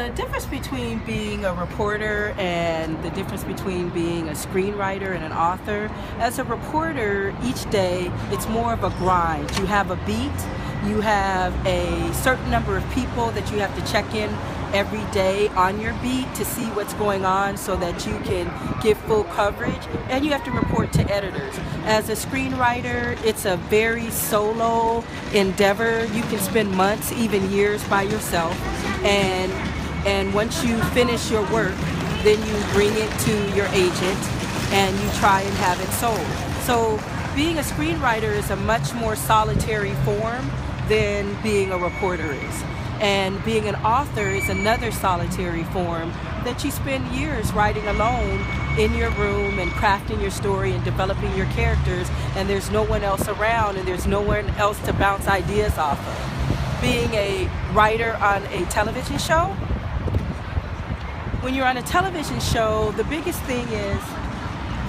The difference between being a reporter and the difference between being a screenwriter and an author, as a reporter, each day it's more of a grind. You have a beat, you have a certain number of people that you have to check in every day on your beat to see what's going on so that you can give full coverage, and you have to report to editors. As a screenwriter, it's a very solo endeavor. You can spend months, even years by yourself, and once you finish your work, then you bring it to your agent and you try and have it sold. So being a screenwriter is a much more solitary form than being a reporter is. And being an author is another solitary form that you spend years writing alone in your room and crafting your story and developing your characters, and there's no one else around and there's no one else to bounce ideas off of. Being a writer on a television show, when you're on a television show, the biggest thing is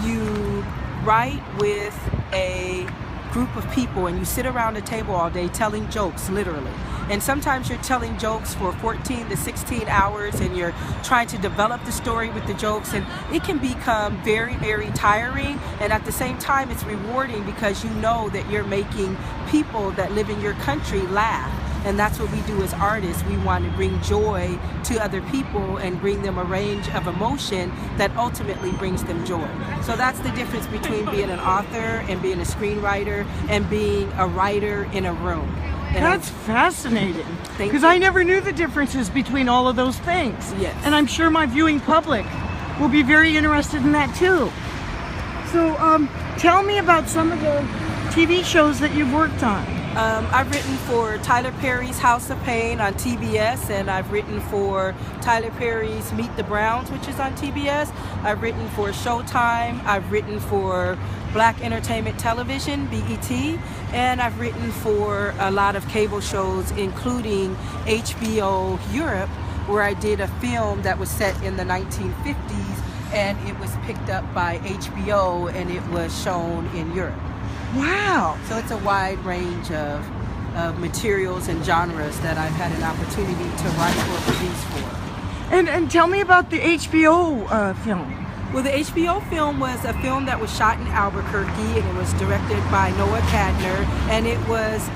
you write with a group of people and you sit around a table all day telling jokes, literally. And sometimes you're telling jokes for 14 to 16 hours and you're trying to develop the story with the jokes, and it can become very, very tiring, and at the same time it's rewarding because you know that you're making people that live in your country laugh. And that's what we do as artists. We want to bring joy to other people and bring them a range of emotion that ultimately brings them joy. So that's the difference between being an author and being a screenwriter and being a writer in a room. And that's fascinating, because you. I never knew the differences between all of those things. Yes. And I'm sure my viewing public will be very interested in that too. So tell me about some of the TV shows that you've worked on. I've written for Tyler Perry's House of Pain on TBS, and I've written for Tyler Perry's Meet the Browns, which is on TBS. I've written for Showtime. I've written for Black Entertainment Television, BET, and I've written for a lot of cable shows, including HBO Europe, where I did a film that was set in the 1950s, and it was picked up by HBO, and it was shown in Europe. Wow. So it's a wide range of materials and genres that I've had an opportunity to write or produce for. And tell me about the HBO film. Well, the HBO film was a film that was shot in Albuquerque, and it was directed by Noah Cadner, and it was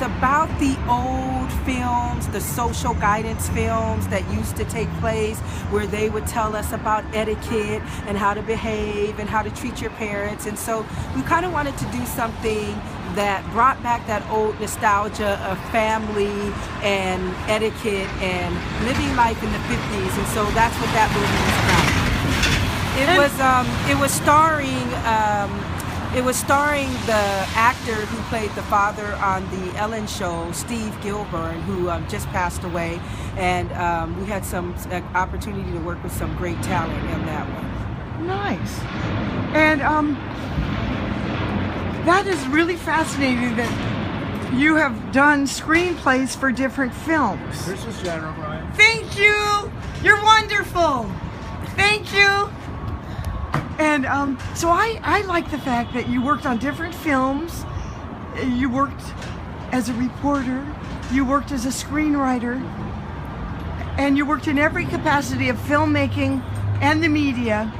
about the old films, the social guidance films that used to take place, where they would tell us about etiquette and how to behave and how to treat your parents. And so we kind of wanted to do something that brought back that old nostalgia of family and etiquette and living life in the 50s, and so that's what that movie was about. It was starring the actor who played the father on the Ellen Show, Steve Gilburn, who just passed away, and we had some opportunity to work with some great talent in that one. Nice. And that is really fascinating that you have done screenplays for different films. This is General Ryan. Thank you. You're wonderful. Thank you. And so I like the fact that you worked on different films. You worked as a reporter, you worked as a screenwriter, and you worked in every capacity of filmmaking and the media,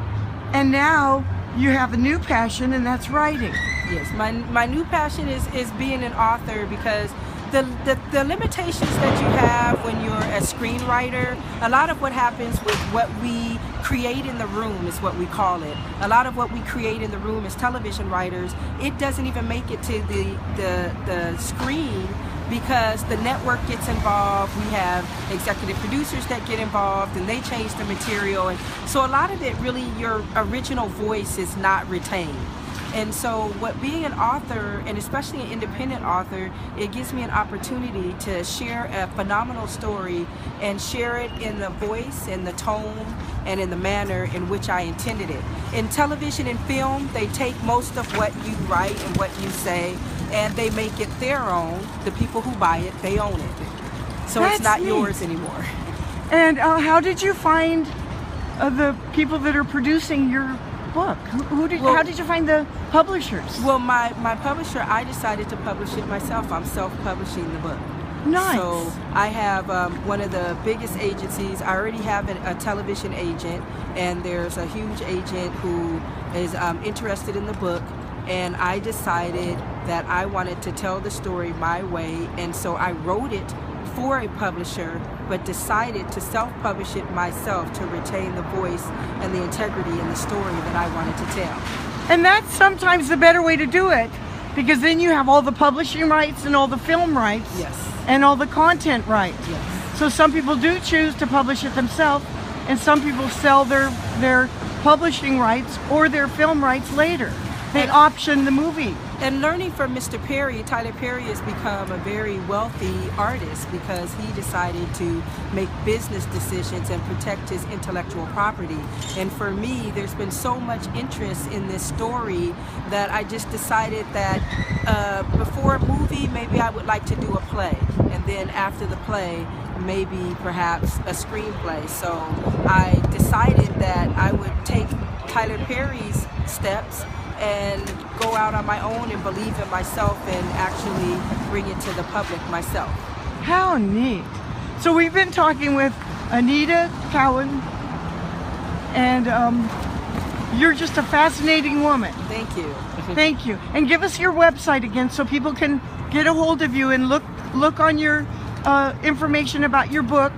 and now you have a new passion, and that's writing. Yes, my new passion is being an author, because the limitations that you have when you're a screenwriter, a lot of what happens with what we create in the room is what we call it. A lot of what we create in the room as television writers, it doesn't even make it to the screen, because the network gets involved. We have executive producers that get involved, and they change the material, and so a lot of it, really, your original voice is not retained. And so what being an author, and especially an independent author, it gives me an opportunity to share a phenomenal story and share it in the voice and the tone and in the manner in which I intended it. In television and film, they take most of what you write and what you say, and they make it their own. The people who buy it, they own it. So it's not yours anymore. And how did you find the people that are producing your book? How did you find the publishers? Well, my publisher, I decided to publish it myself. I'm self-publishing the book. Nice. So I have one of the biggest agencies. I already have a television agent, and there's a huge agent who is interested in the book, and I decided that I wanted to tell the story my way, and so I wrote it for a publisher, but decided to self-publish it myself to retain the voice and the integrity in the story that I wanted to tell. And that's sometimes the better way to do it, because then you have all the publishing rights and all the film rights. Yes. And all the content rights. Yes. So some people do choose to publish it themselves, and some people sell their publishing rights or their film rights later. They option the movie. And learning from Mr. Perry, Tyler Perry has become a very wealthy artist because he decided to make business decisions and protect his intellectual property. And for me, there's been so much interest in this story that I just decided that before a movie, maybe I would like to do a play. And then after the play, maybe perhaps a screenplay. So I decided that I would take Tyler Perry's steps and go out on my own and believe in myself and actually bring it to the public myself. How neat. So we've been talking with Anita Cowan, and you're just a fascinating woman. Thank you. Thank you. And give us your website again so people can get a hold of you and look on your information about your book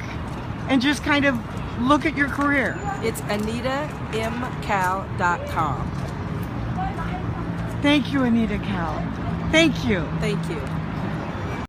and just kind of look at your career. It's AnitaMCal.com. Thank you, Anita Cal. Thank you. Thank you.